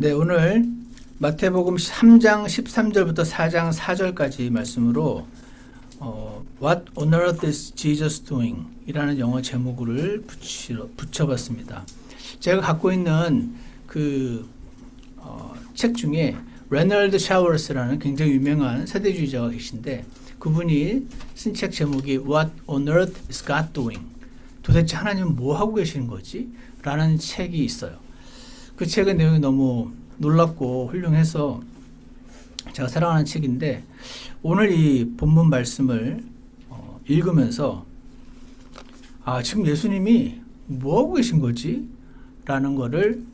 네, 오늘 마태복음 3장 13절부터 4장 4절까지 말씀으로 What on earth is Jesus doing? 이라는 영어 제목을 붙여봤습니다. 제가 갖고 있는 책 중에 레널드 샤워스라는 굉장히 유명한 세대주의자가 계신데 그분이 쓴 책 제목이 What on earth is God doing? 도대체 하나님은 뭐 하고 계시는 거지? 라는 책이 있어요. 그 책의 내용이 너무 놀랍고 훌륭해서 제가 사랑하는 책인데 오늘 이 본문 말씀을 읽으면서 지금 예수님이 뭐 하고 계신 거지? 라는 거를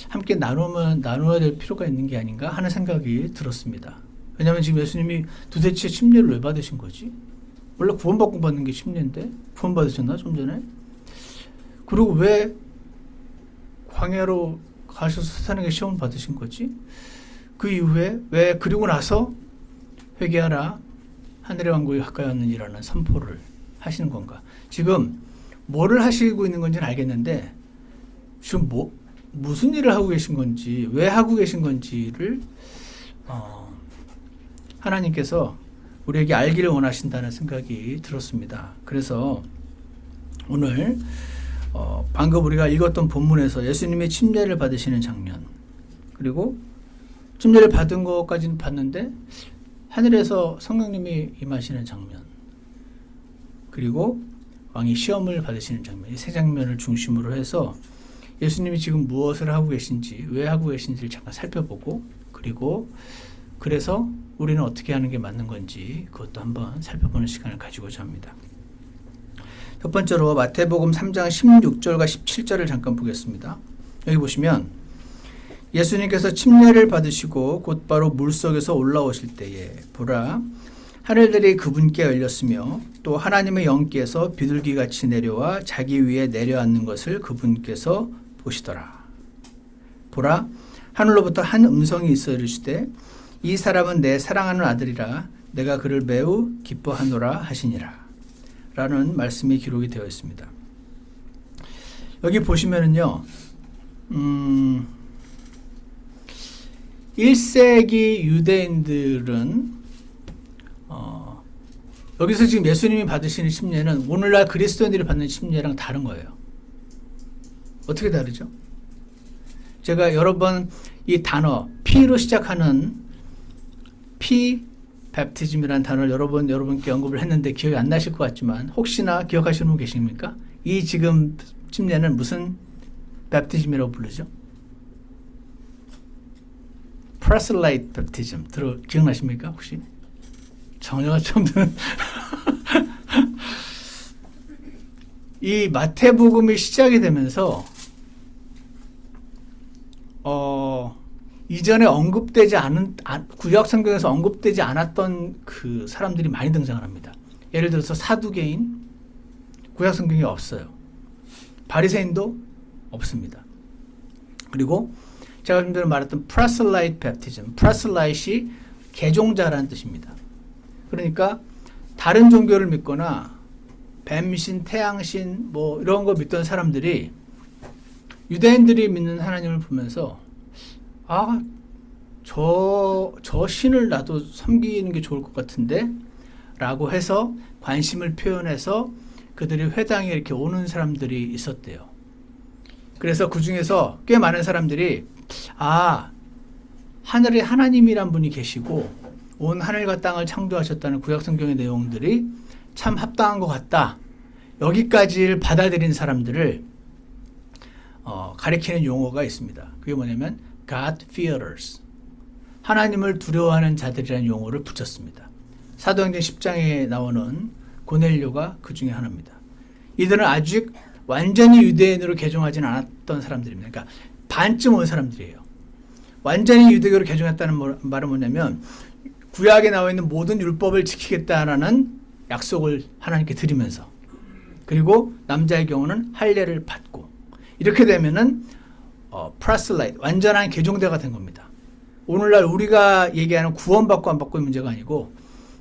함께 나눠야 될 필요가 있는 게 아닌가 하는 생각이 들었습니다. 왜냐하면 지금 예수님이 도대체 침례를 왜 받으신 거지? 원래 구원받고 받는 게 침례인데 구원받으셨나 좀 전에? 그리고 왜 광야로 가셔서 사탄에게 시험을 받으신 거지? 그 이후에 왜 그리고 나서 회개하라 하늘의 왕국이 가까이 왔느니라는 선포를 하시는 건가? 지금 뭐를 하시고 있는 건지는 알겠는데 지금 무슨 일을 하고 계신 건지 왜 하고 계신 건지를 하나님께서 우리에게 알기를 원하신다는 생각이 들었습니다. 그래서 오늘 방금 우리가 읽었던 본문에서 예수님의 침례를 받으시는 장면, 그리고 침례를 받은 것까지는 봤는데 하늘에서 성령님이 임하시는 장면, 그리고 왕이 시험을 받으시는 장면, 이 세 장면을 중심으로 해서 예수님이 지금 무엇을 하고 계신지, 왜 하고 계신지를 잠깐 살펴보고, 그리고 그래서 우리는 어떻게 하는 게 맞는 건지 그것도 한번 살펴보는 시간을 가지고자 합니다. 첫 번째로 마태복음 3장 16절과 17절을 잠깐 보겠습니다. 여기 보시면 예수님께서 침례를 받으시고 곧바로 물속에서 올라오실 때에 보라 하늘들이 그분께 열렸으며 또 하나님의 영께서 비둘기같이 내려와 자기 위에 내려앉는 것을 그분께서 보시더라. 보라 하늘로부터 한 음성이 있어 이르시되 이 사람은 내 사랑하는 아들이라 내가 그를 매우 기뻐하노라 하시니라 라는 말씀이 기록이 되어 있습니다. 여기 보시면은요 1세기 유대인들은 여기서 지금 예수님이 받으시는 침례는 오늘날 그리스도인들이 받는 침례랑 다른 거예요. 어떻게 다르죠? 제가 여러 번 이 단어 P로 시작하는 P 베프티즘이라는 단어를 여러 번 여러분께 언급을 했는데 기억이 안 나실 것 같지만 혹시나 기억하시는 분 계십니까? 이 지금 침례는 무슨 베프티즘이라고 부르죠? 프라슬라이트 베프티즘 기억나십니까 혹시? 전혀 처음 듣는 이 마태복음이 시작이 되면서 이전에 언급되지 않은 구약 성경에서 언급되지 않았던 그 사람들이 많이 등장을 합니다. 예를 들어서 사두개인 구약 성경에 없어요. 바리새인도 없습니다. 그리고 제가 좀 전에 말했던 프라슬라이트 베프티즘, 프라슬라이트이 개종자라는 뜻입니다. 그러니까 다른 종교를 믿거나 뱀신, 태양신 뭐 이런 거 믿던 사람들이 유대인들이 믿는 하나님을 보면서 저 신을 나도 섬기는 게 좋을 것 같은데 라고 해서 관심을 표현해서 그들이 회당에 이렇게 오는 사람들이 있었대요. 그래서 그 중에서 꽤 많은 사람들이 하늘에 하나님이란 분이 계시고 온 하늘과 땅을 창조하셨다는 구약 성경의 내용들이 참 합당한 것 같다. 여기까지를 받아들인 사람들을 가리키는 용어가 있습니다. 그게 뭐냐면 God fearers, 하나님을 두려워하는 자들이라는 용어를 붙였습니다. 사도행전 10장에 나오는 고넬료가 그 중에 하나입니다. 이들은 아직 완전히 유대인으로 개종하지는 않았던 사람들입니다. 그러니까 반쯤 온 사람들이에요. 완전히 유대교로 개종했다는 말은 뭐냐면 구약에 나와 있는 모든 율법을 지키겠다라는 약속을 하나님께 드리면서, 그리고 남자의 경우는 할례를 받고, 이렇게 되면은 프라슬라이트, 완전한 개종자가 된 겁니다. 오늘날 우리가 얘기하는 구원받고 안 받고의 문제가 아니고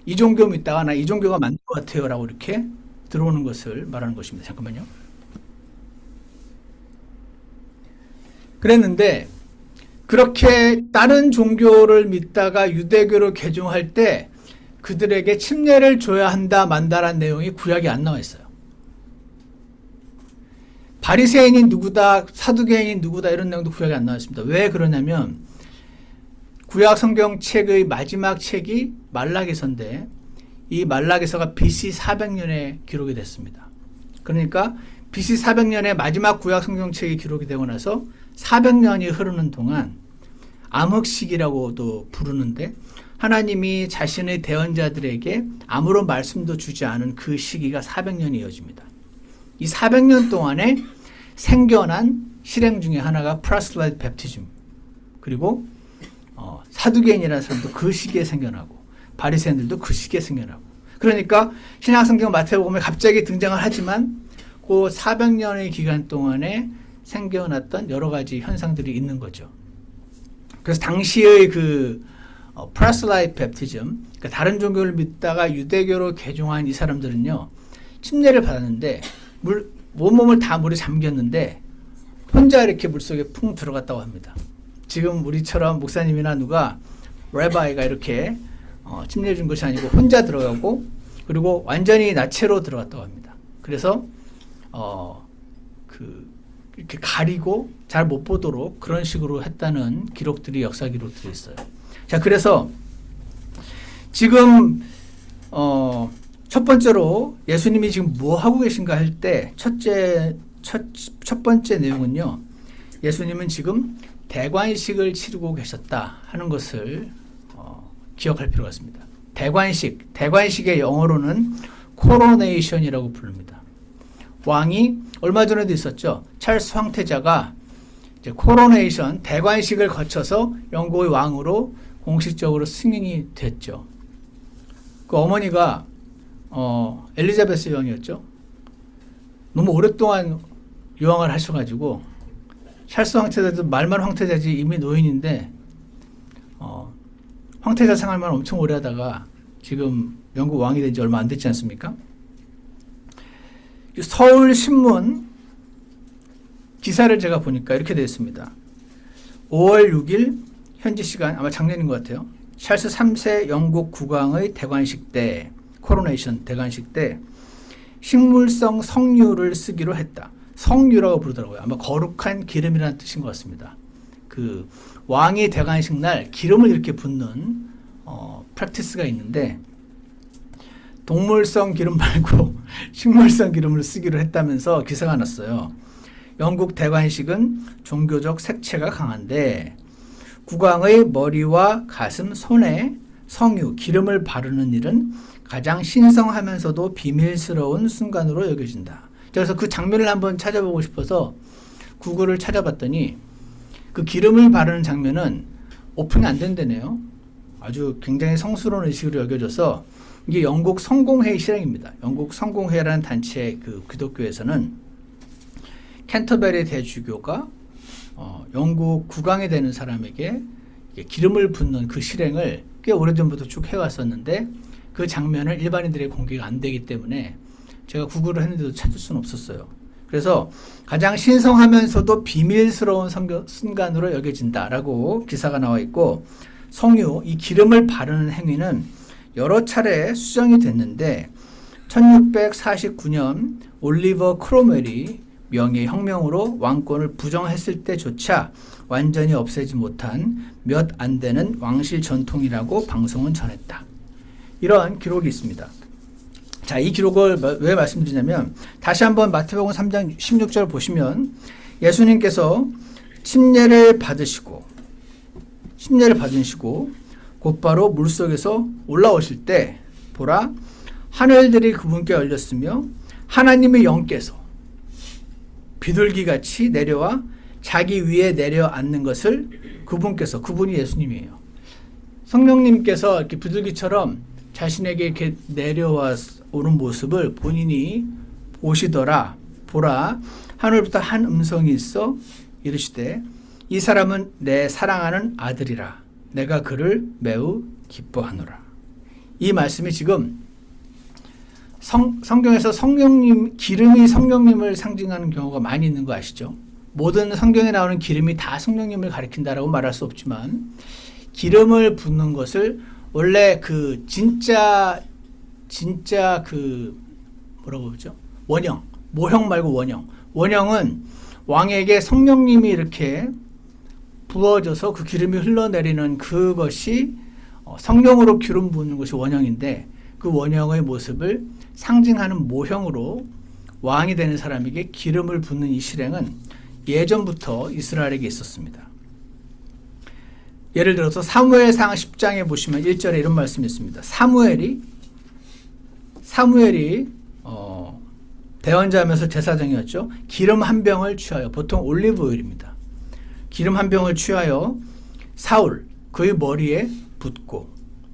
이 종교 믿다가 나 이 종교가 맞는 것 같아요 라고 이렇게 들어오는 것을 말하는 것입니다. 잠깐만요. 그랬는데 그렇게 다른 종교를 믿다가 유대교로 개종할 때 그들에게 침례를 줘야 한다 만다라는 내용이 구약에 안 나와 있어요. 바리새인이 누구다, 사두개인이 누구다 이런 내용도 구약에 안 나와 있습니다. 왜 그러냐면 구약 성경책의 마지막 책이 말라기서인데 이 말라기서가 BC 400년에 기록이 됐습니다. 그러니까 BC 400년에 마지막 구약 성경책이 기록이 되고 나서 400년이 흐르는 동안 암흑시기라고도 부르는데 하나님이 자신의 대언자들에게 아무런 말씀도 주지 않은 그 시기가 400년이 이어집니다. 이 400년 동안에 생겨난 실행 중에 하나가 프라슬라이트 베프티즘, 그리고 사두개인이라는 사람도 그 시기에 생겨나고 바리새인들도 그 시기에 생겨나고, 그러니까 신약성경 마태복음에 갑자기 등장을 하지만 그 400년의 기간 동안에 생겨났던 여러 가지 현상들이 있는 거죠. 그래서 당시의 그 프라슬라이트 베프티즘, 그러니까 다른 종교를 믿다가 유대교로 개종한 이 사람들은요, 침례를 받았는데 온몸을 다 물에 잠겼는데 혼자 이렇게 물속에 풍 들어갔다고 합니다. 지금 우리처럼 목사님이나 누가 레바이가 이렇게 침례 준 것이 아니고 혼자 들어가고, 그리고 완전히 나체로 들어갔다고 합니다. 그래서 이렇게 가리고 잘 못 보도록 그런 식으로 했다는 기록들이, 역사 기록들이 있어요. 자, 그래서 지금 첫 번째로 예수님이 지금 뭐 하고 계신가 할 때 첫 번째 내용은요, 예수님은 지금 대관식을 치르고 계셨다 하는 것을 기억할 필요가 있습니다. 대관식의 영어로는 코로네이션이라고 부릅니다. 왕이 얼마 전에도 있었죠. 찰스 황태자가 이제 코로네이션, 대관식을 거쳐서 영국의 왕으로 공식적으로 승인이 됐죠. 그 어머니가 엘리자베스 여왕이었죠. 너무 오랫동안 여왕을 하셔가지고 찰스 황태자도 말만 황태자지 이미 노인인데 황태자 생활만 엄청 오래 하다가 지금 영국 왕이 된 지 얼마 안 됐지 않습니까? 서울신문 기사를 제가 보니까 이렇게 되어 있습니다. 5월 6일 현지 시간, 아마 작년인 것 같아요. 찰스 3세 영국 국왕의 대관식 때, 코로네이션 대관식 때 식물성 성유를 쓰기로 했다. 성유라고 부르더라고요. 아마 거룩한 기름이라는 뜻인 것 같습니다. 그 왕이 대관식 날 기름을 이렇게 붓는 프랙티스가 있는데 동물성 기름 말고 식물성 기름을 쓰기로 했다면서 기사가 났어요. 영국 대관식은 종교적 색채가 강한데 국왕의 머리와 가슴, 손에 성유, 기름을 바르는 일은 가장 신성하면서도 비밀스러운 순간으로 여겨진다. 그래서 그 장면을 한번 찾아보고 싶어서 구글을 찾아봤더니 그 기름을 바르는 장면은 오픈이 안 된다네요. 아주 굉장히 성스러운 의식으로 여겨져서 이게 영국 성공회의 실행입니다. 영국 성공회라는 단체 그 기독교에서는 캔터베리 대주교가 영국 국왕이 되는 사람에게 기름을 붓는 그 실행을 꽤 오래전부터 쭉 해왔었는데 그 장면을 일반인들에게 공개가 안 되기 때문에 제가 구글을 했는데도 찾을 수는 없었어요. 그래서 가장 신성하면서도 비밀스러운 순간으로 여겨진다라고 기사가 나와 있고, 성유, 이 기름을 바르는 행위는 여러 차례 수정이 됐는데 1649년 올리버 크롬웰이 명예혁명으로 왕권을 부정했을 때조차 완전히 없애지 못한 몇 안 되는 왕실 전통이라고 방송은 전했다. 이런 기록이 있습니다. 자, 이 기록을 왜 말씀드리냐면 다시 한번 마태복음 3장 16절 보시면 예수님께서 침례를 받으시고 곧바로 물속에서 올라오실 때 보라, 하늘들이 그분께 열렸으며 하나님의 영께서 비둘기같이 내려와 자기 위에 내려앉는 것을 그분이 예수님이에요. 성령님께서 이렇게 비둘기처럼 자신에게 이렇게 내려와 오는 모습을 본인이 보시더라. 보라, 하늘부터 한 음성이 있어 이르시되 이 사람은 내 사랑하는 아들이라. 내가 그를 매우 기뻐하노라. 이 말씀이 지금 성경에서 성령님, 기름이 성령님을 상징하는 경우가 많이 있는 거 아시죠? 모든 성경에 나오는 기름이 다 성령님을 가리킨다라고 말할 수 없지만 기름을 붓는 것을 원래 그 진짜 그 뭐라고 그러죠? 원형, 모형 말고 원형. 원형은 왕에게 성령님이 이렇게 부어져서 그 기름이 흘러내리는 그것이 성령으로 기름 부는 것이 원형인데 그 원형의 모습을 상징하는 모형으로 왕이 되는 사람에게 기름을 붓는 이 실행은 예전부터 이스라엘에게 있었습니다. 예를 들어서 사무엘상 10장에 보시면 1절에 이런 말씀이 있습니다. 사무엘이 대언자면서 제사장이었죠. 기름 한 병을 취하여, 보통 올리브 오일입니다. 기름 한 병을 취하여 사울 그의 머리에 붓고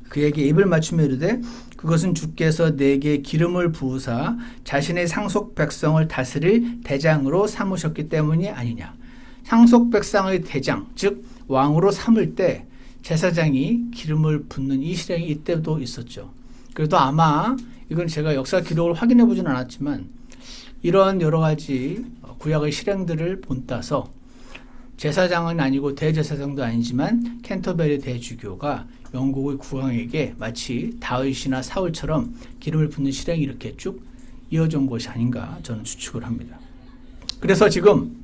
그에게 입을 맞추며 이르되 그것은 주께서 내게 기름을 부으사 자신의 상속 백성을 다스릴 대장으로 삼으셨기 때문이 아니냐. 상속 백성의 대장, 즉 왕으로 삼을 때 제사장이 기름을 붓는 이 실행이 이때도 있었죠. 그래도 아마 이건 제가 역사 기록을 확인해 보진 않았지만 이런 여러 가지 구약의 실행들을 본따서 제사장은 아니고 대제사장도 아니지만 캔터베리 대주교가 영국의 국왕에게 마치 다윗이나 사울처럼 기름을 붓는 실행이 이렇게 쭉 이어져 온 것이 아닌가 저는 추측을 합니다. 그래서 지금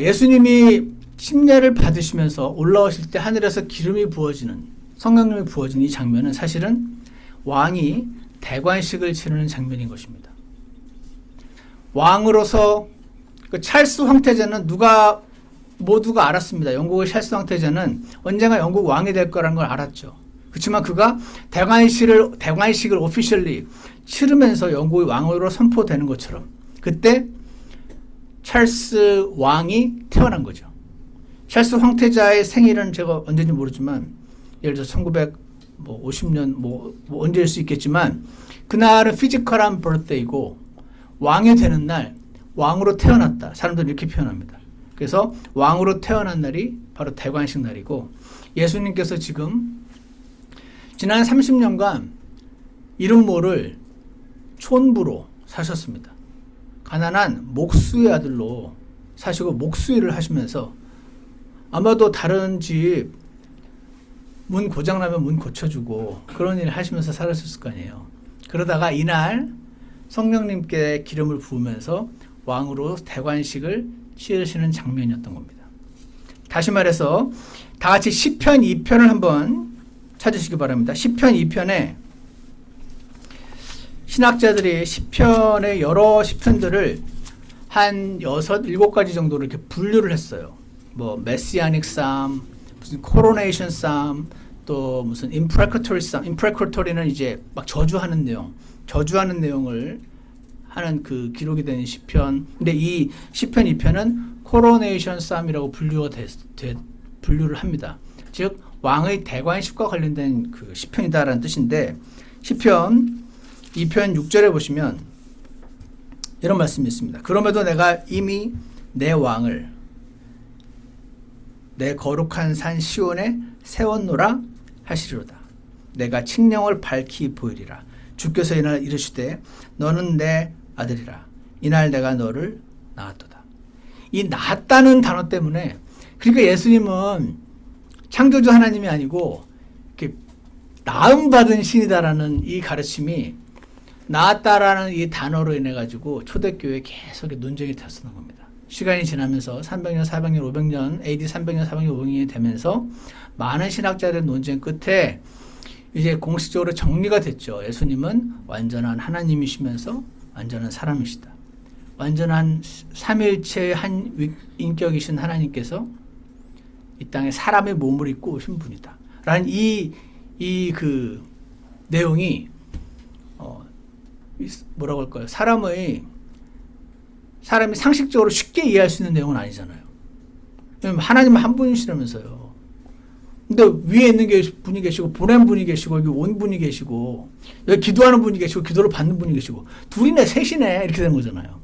예수님이 침례를 받으시면서 올라오실 때 하늘에서 기름이 부어지는, 성령님이 부어지는 이 장면은 사실은 왕이 대관식을 치르는 장면인 것입니다. 왕으로서 그 찰스 황태자는 모두가 알았습니다. 영국의 찰스 황태자는 언젠가 영국 왕이 될 거라는 걸 알았죠. 그렇지만 그가 대관식을 오피셜리 치르면서 영국의 왕으로 선포되는 것처럼 그때 찰스 왕이 태어난 거죠. 찰스 황태자의 생일은 제가 언제인지 모르지만 예를 들어서 1950년 언제일 수 있겠지만 그날은 피지컬한 버스데이고 왕이 되는 날 왕으로 태어났다. 사람들은 이렇게 표현합니다. 그래서 왕으로 태어난 날이 바로 대관식 날이고 예수님께서 지금 지난 30년간 이름 모를 촌부로 사셨습니다. 가난한 목수의 아들로 사시고 목수일을 하시면서 아마도 다른 집 문 고장나면 문 고쳐주고 그런 일을 하시면서 살았을 거 아니에요. 그러다가 이날 성령님께 기름을 부으면서 왕으로 대관식을 치르시는 장면이었던 겁니다. 다시 말해서 다 같이 시편 2편을 한번 찾으시기 바랍니다. 시편 2편에 신학자들이 시편의 여러 시편들을 한 6, 7가지 정도로 이렇게 분류를 했어요. 뭐 메시아닉 삶, 무슨 코로네이션 삶, 또 무슨 임프레커토리 삶. 임프레커토리는 이제 막 저주하는 내용을 하는 그 기록이 된 시편. 근데 이 시편 2편은 코로네이션 삶이라고 분류를 합니다. 즉 왕의 대관식과 관련된 그 시편이다라는 뜻인데 시편 2편 6절에 보시면 이런 말씀이 있습니다. 그럼에도 내가 이미 내 왕을 내 거룩한 산 시온에 세웠노라 하시리로다. 내가 칙령을 밝히 보이리라. 주께서 이날 이르시되 너는 내 아들이라. 이날 내가 너를 낳았도다. 이 낳았다는 단어 때문에 그러니까 예수님은 창조주 하나님이 아니고 이렇게 낳음받은 신이다라는 이 가르침이 낳았다라는 이 단어로 인해 가지고 초대교회에 계속 논쟁이 됐었던 겁니다. 시간이 지나면서 300년, 400년, 500년, AD 300년, 400년, 500년이 되면서 많은 신학자들의 논쟁 끝에 이제 공식적으로 정리가 됐죠. 예수님은 완전한 하나님이시면서 완전한 사람이시다. 완전한 삼일체의 한 인격이신 하나님께서 이 땅에 사람의 몸을 입고 오신 분이다. 라는 그 내용이 뭐라고 할까요? 사람이 상식적으로 쉽게 이해할 수 있는 내용은 아니잖아요. 왜냐면 하나님은 한 분이시라면서요. 근데 위에 있는 분이 계시고 보낸 분이 계시고 여기 온 분이 계시고 여기 기도하는 분이 계시고 기도를 받는 분이 계시고 둘이네 셋이네 이렇게 되는 거잖아요.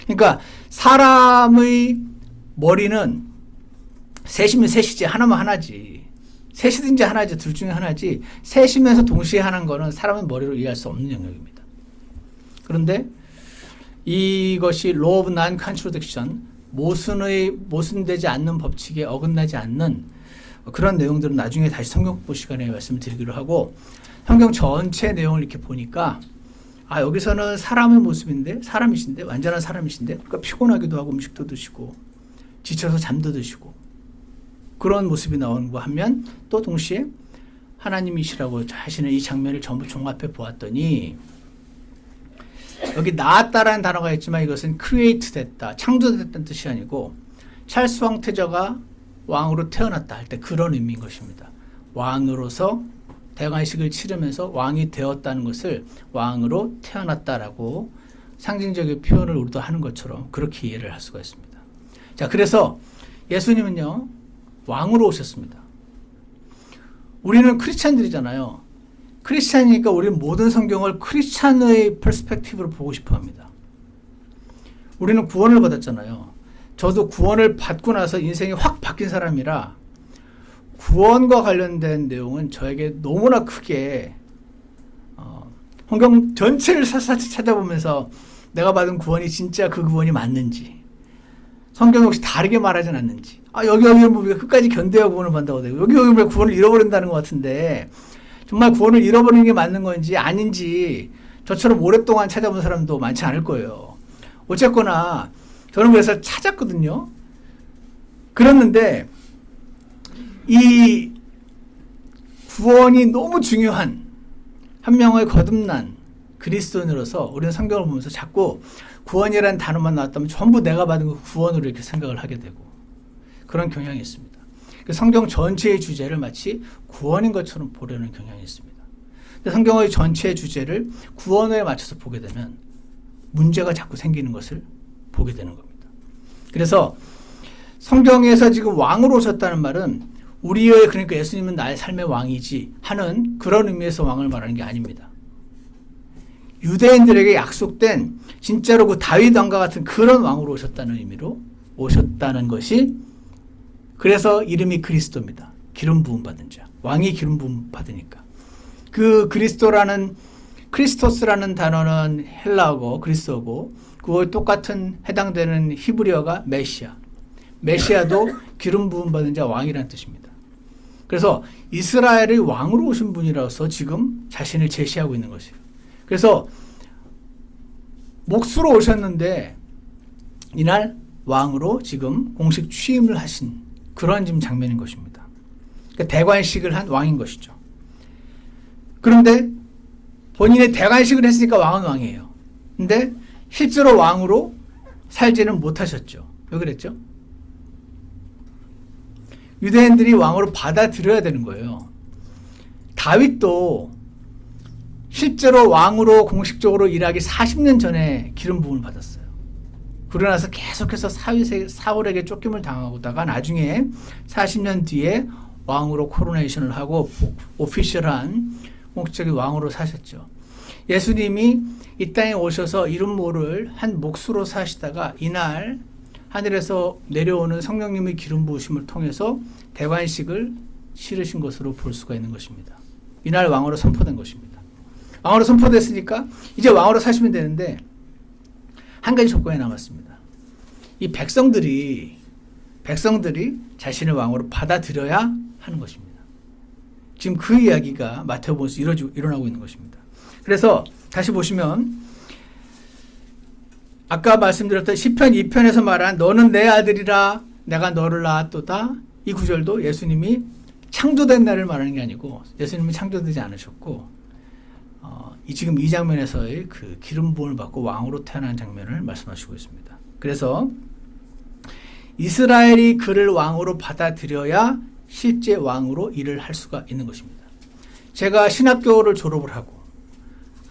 그러니까 사람의 머리는 셋이면 셋이지 하나면 하나지. 셋이든지 하나지 둘 중에 하나지 셋이면서 동시에 하는 거는 사람의 머리로 이해할 수 없는 영역입니다. 그런데 이것이 law of non-contradiction, 모순되지 않는 법칙에 어긋나지 않는 그런 내용들은 나중에 다시 성경 공부 시간에 말씀을 드리기로 하고, 성경 전체 내용을 이렇게 보니까 여기서는 사람의 모습인데, 사람이신데, 완전한 사람이신데, 그러니까 피곤하기도 하고 음식도 드시고 지쳐서 잠도 드시고 그런 모습이 나오는 거 하면, 또 동시에 하나님이시라고 하시는 이 장면을 전부 종합해 보았더니, 여기 나았다라는 단어가 있지만 이것은 create 됐다, 창조됐다는 뜻이 아니고 찰스 황태자가 왕으로 태어났다 할 때 그런 의미인 것입니다. 왕으로서 대관식을 치르면서 왕이 되었다는 것을 왕으로 태어났다라고 상징적인 표현을 우리도 하는 것처럼 그렇게 이해를 할 수가 있습니다. 자, 그래서 예수님은요, 왕으로 오셨습니다. 우리는 크리스찬들이잖아요. 크리스찬이니까 우리는 모든 성경을 크리스찬의 퍼스펙티브로 보고 싶어 합니다. 우리는 구원을 받았잖아요. 저도 구원을 받고 나서 인생이 확 바뀐 사람이라 구원과 관련된 내용은 저에게 너무나 크게 성경 전체를 샅샅이 찾아보면서 내가 받은 구원이 진짜 그 구원이 맞는지, 성경이 혹시 다르게 말하진 않는지, 여기 우리가 끝까지 견뎌야 구원을 받는다고 되고, 여기 왜 구원을 잃어버린다는 것 같은데 정말 구원을 잃어버리는 게 맞는 건지 아닌지 저처럼 오랫동안 찾아본 사람도 많지 않을 거예요. 어쨌거나 저는 그래서 찾았거든요. 그랬는데 이 구원이 너무 중요한 한 명의 거듭난 그리스도인으로서 우리는 성경을 보면서 자꾸 구원이라는 단어만 나왔다면 전부 내가 받은 그 구원으로 이렇게 생각을 하게 되고 그런 경향이 있습니다. 성경 전체의 주제를 마치 구원인 것처럼 보려는 경향이 있습니다. 성경의 전체의 주제를 구원에 맞춰서 보게 되면 문제가 자꾸 생기는 것을 보게 되는 겁니다. 그래서 성경에서 지금 왕으로 오셨다는 말은 우리의, 그러니까 예수님은 나의 삶의 왕이지 하는 그런 의미에서 왕을 말하는 게 아닙니다. 유대인들에게 약속된 진짜로 그 다윗 왕과 같은 그런 왕으로 오셨다는 의미로 오셨다는 것이, 그래서 이름이 그리스도입니다. 기름 부음 받은 자. 왕이 기름 부음 받으니까. 그 크리스토스라는 단어는 헬라어고 그리스어고, 그거에 똑같은 해당되는 히브리어가 메시아. 메시아도 기름 부음 받은 자, 왕이라는 뜻입니다. 그래서 이스라엘의 왕으로 오신 분이라서 지금 자신을 제시하고 있는 것이에요. 그래서 몫으로 오셨는데 이날 왕으로 지금 공식 취임을 하신 그런 지금 장면인 것입니다. 그러니까 대관식을 한 왕인 것이죠. 그런데 본인의 대관식을 했으니까 왕은 왕이에요. 근데 실제로 왕으로 살지는 못하셨죠. 왜 그랬죠? 유대인들이 왕으로 받아들여야 되는 거예요. 다윗도 실제로 왕으로 공식적으로 일하기 40년 전에 기름 부음을 받았어요. 그러고 나서 계속해서 사울에게 쫓김을 당하다가 나중에 40년 뒤에 왕으로 코로네이션을 하고 오피셜한 공식적인 왕으로 사셨죠. 예수님이 이 땅에 오셔서 이름 모를 한 몫으로 사시다가 이날 하늘에서 내려오는 성령님의 기름 부으심을 통해서 대관식을 치르신 것으로 볼 수가 있는 것입니다. 이날 왕으로 선포된 것입니다. 왕으로 선포됐으니까 이제 왕으로 사시면 되는데 한 가지 조건이 남았습니다. 이 백성들이 자신을 왕으로 받아들여야 하는 것입니다. 지금 그 이야기가 마태복음에서 일어나고 있는 것입니다. 그래서 다시 보시면 아까 말씀드렸던 시편 2편에서 말한 너는 내 아들이라 내가 너를 낳았도다, 이 구절도 예수님이 창조된 날을 말하는 게 아니고 예수님이 창조되지 않으셨고 지금 이 장면에서의 그 기름 부음을 받고 왕으로 태어난 장면을 말씀하시고 있습니다. 그래서 이스라엘이 그를 왕으로 받아들여야 실제 왕으로 일을 할 수가 있는 것입니다. 제가 신학교를 졸업을 하고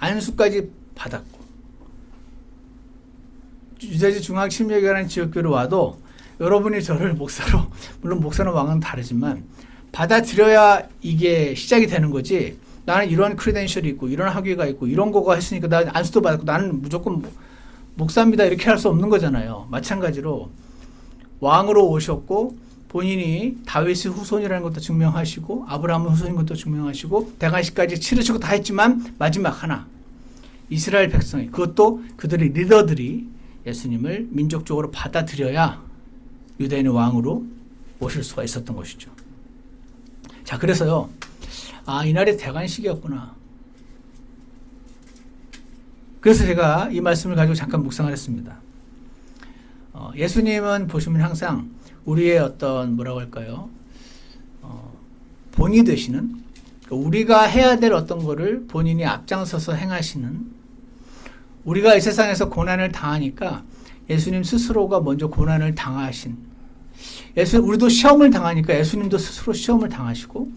안수까지 받았고 유대지 중앙침례교회라는 지역교회로 와도 여러분이 저를 목사로, 물론 목사는 왕은 다르지만 받아들여야 이게 시작이 되는 거지, 나는 이런 크리덴셜이 있고 이런 학위가 있고 이런 거가 했으니까 나 안수도 받았고 나는 무조건 목사입니다 이렇게 할 수 없는 거잖아요. 마찬가지로 왕으로 오셨고 본인이 다윗의 후손이라는 것도 증명하시고 아브라함의 후손인 것도 증명하시고 대관식까지 치르시고 다 했지만 마지막 하나, 이스라엘 백성이, 그것도 그들의 리더들이 예수님을 민족적으로 받아들여야 유대인의 왕으로 모실 수가 있었던 것이죠. 자, 그래서요, 이날이 대관식이었구나. 그래서 제가 이 말씀을 가지고 잠깐 묵상을 했습니다. 예수님은 보시면 항상 우리의 어떤 뭐라고 할까요? 본이 되시는, 우리가 해야 될 어떤 거를 본인이 앞장서서 행하시는, 우리가 이 세상에서 고난을 당하니까 예수님 스스로가 먼저 고난을 당하신, 우리도 시험을 당하니까 예수님도 스스로 시험을 당하시고,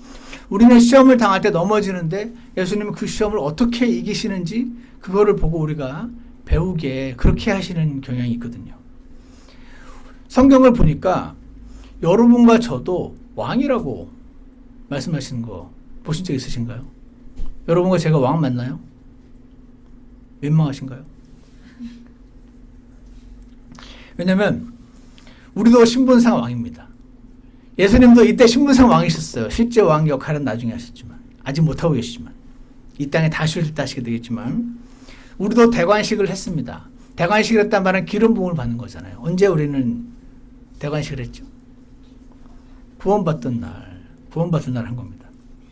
우리는 시험을 당할 때 넘어지는데 예수님은 그 시험을 어떻게 이기시는지 그거를 보고 우리가 배우게 그렇게 하시는 경향이 있거든요. 성경을 보니까 여러분과 저도 왕이라고 말씀하시는 거 보신 적 있으신가요? 여러분과 제가 왕 맞나요? 민망하신가요? 왜냐면 우리도 신분상 왕입니다. 예수님도 이때 신분상 왕이셨어요. 실제 왕 역할은 나중에 하셨지만, 아직 못하고 계시지만, 이 땅에 다시 오실 때 하시게 되겠지만, 우리도 대관식을 했습니다. 대관식을 했단 말은 기름 부음을 받는 거잖아요. 언제 우리는 대관식을 했죠? 구원받던 날 한 겁니다.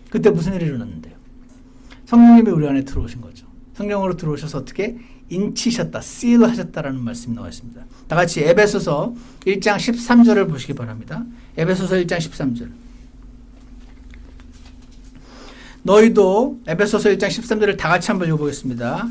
그때 무슨 일이 일어났는데요? 성령님이 우리 안에 들어오신 거죠. 성령으로 들어오셔서 어떻게 인치셨다, seal 하셨다라는 말씀이 나와 있습니다. 다 같이 에베소서 1장 13절을 보시기 바랍니다. 에베소서 1장 13절. 너희도 에베소서 1장 13절을 다 같이 한번 읽어보겠습니다.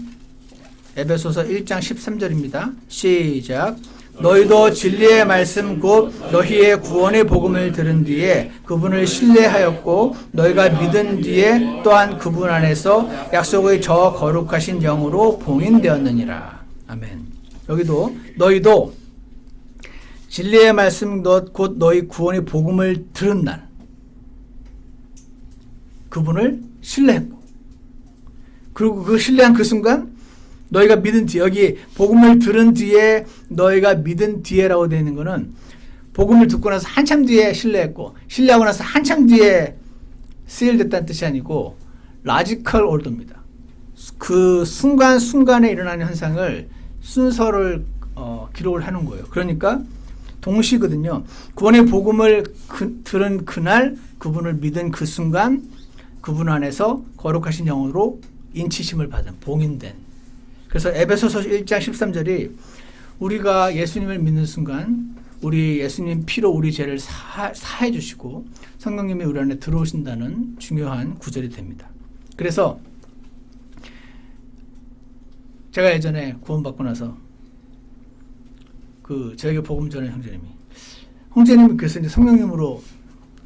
에베소서 1장 13절입니다. 시작. 너희도 진리의 말씀 곧 너희의 구원의 복음을 들은 뒤에 그분을 신뢰하였고 너희가 믿은 뒤에 또한 그분 안에서 약속의 저 거룩하신 영으로 봉인되었느니라. 아멘. 여기도 너희도 진리의 말씀 곧 너희 구원의 복음을 들은 날 그분을 신뢰했고, 그리고 그 신뢰한 그 순간 너희가 믿은 뒤에, 여기 복음을 들은 뒤에 너희가 믿은 뒤에라고 되어 있는 거는 복음을 듣고 나서 한참 뒤에 신뢰했고, 신뢰하고 나서 한참 뒤에 세일됐다는 뜻이 아니고 라지컬 올더입니다. 그 순간순간에 일어나는 현상을 순서를 기록을 하는 거예요. 그러니까 동시거든요. 구원의 복음을 들은 그날, 그분을 믿은 그 순간, 그분 안에서 거룩하신 영으로 인치심을 받은, 봉인된. 그래서 에베소서 1장 13절이 우리가 예수님을 믿는 순간 우리 예수님 피로 우리 죄를 사해 주시고 성령님이 우리 안에 들어오신다는 중요한 구절이 됩니다. 그래서 제가 예전에 구원받고 나서 저에게 복음 전한 형제님이 그래서 이제 성령님으로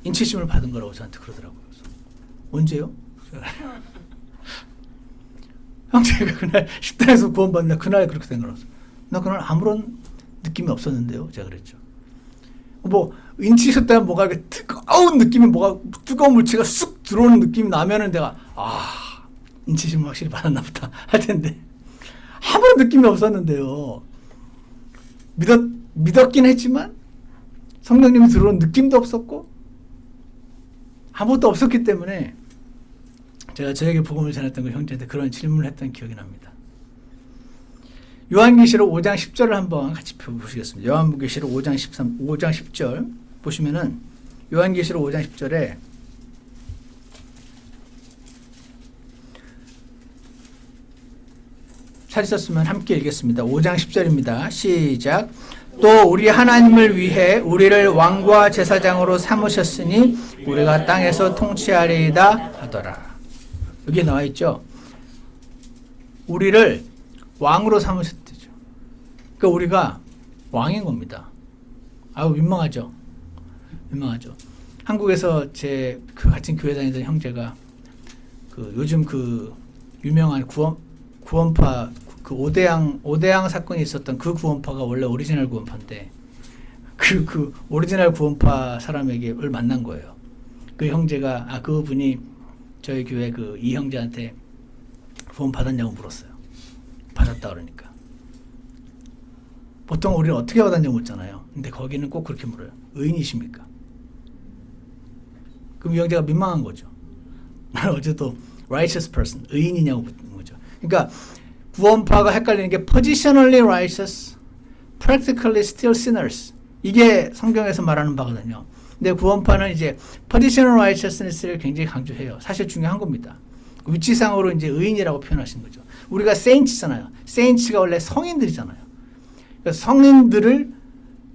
인치심을 받은 거라고 저한테 그러더라고요. 그래서 언제요? 형제가 그날 식당에서 구원받는 날 그날 그렇게 된 거라서 나 그날 아무런 느낌이 없었는데요. 제가 그랬죠. 뭐 인치셨다면 뭐가 이렇게 뜨거운 느낌이, 뭐가 뜨거운 물체가 쑥 들어오는 느낌이 나면은 내가 인치심을 확실히 받았나 보다 할 텐데 아무런 느낌이 없었는데요. 믿었긴 했지만 성령님이 들어오는 느낌도 없었고 아무것도 없었기 때문에 제가 저에게 복음을 전했던 그 형제한테 그런 질문을 했던 기억이 납니다. 요한계시록 5장 10절을 한번 같이 보시겠습니다. 요한계시록 5장 10절 보시면은 요한계시록 5장 10절에 찾으셨으면 함께 읽겠습니다. 5장 10절입니다. 시작. 또 우리 하나님을 위해 우리를 왕과 제사장으로 삼으셨으니 우리가 땅에서 통치하리이다 하더라. 여기에 나와 있죠. 우리를 왕으로 삼으셨대죠. 그러니까 우리가 왕인 겁니다. 아유 민망하죠. 한국에서 제 같은 교회 다니던 형제가 요즘 유명한 구원파 오대양 사건이 있었던 그 구원파가 원래 오리지널 구원파인데 그 오리지널 구원파 사람에게를 만난 거예요. 그 형제가 그분이 저희 교회 이 형제한테 구원 받았냐고 물었어요. 받았다 그러니까. 보통 우리는 어떻게 받았냐고 묻잖아요. 근데 거기는 꼭 그렇게 물어요. 의인이십니까? 그럼 이 형제가 민망한 거죠. 나는 어제도 righteous person, 의인이냐고 묻는 거죠. 그러니까 구원파가 헷갈리는 게 positionally righteous, practically still sinners. 이게 성경에서 말하는 바거든요. 근데 구원파는 이제 positional righteousness를 굉장히 강조해요. 사실 중요한 겁니다. 위치상으로 이제 의인이라고 표현하신 거죠. 우리가 saints잖아요. saints가 원래 성인들이잖아요. 그러니까 성인들을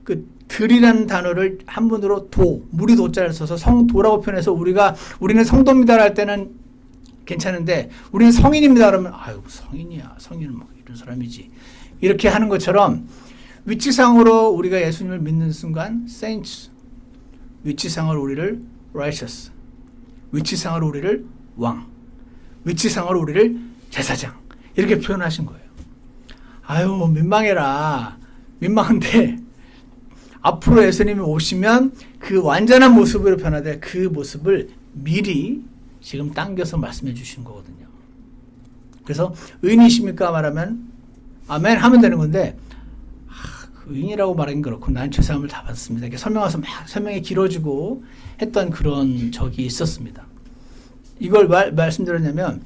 그 들이라는 단어를 한문으로 무리 도자를 써서 성도라고 표현해서 우리는 성도입니다 할 때는 괜찮은데 우리는 성인입니다 그러면 아유 성인이야. 성인은 뭐 이런 사람이지. 이렇게 하는 것처럼 위치상으로 우리가 예수님을 믿는 순간 saints, 위치상으로 우리를 righteous, 위치상으로 우리를 왕, 위치상으로 우리를 제사장 이렇게 표현하신 거예요. 아유 민망해라. 민망한데 앞으로 예수님이 오시면 그 완전한 모습으로 변화될 그 모습을 미리 지금 당겨서 말씀해 주신 거거든요. 그래서 의인이십니까 말하면 아멘 하면 되는 건데 의인이라고 말하긴 그렇고 난 죄사함을 다 받았습니다. 이렇게 설명해서 막 설명이 길어지고 했던 그런 적이 있었습니다. 이걸 말씀드렸냐면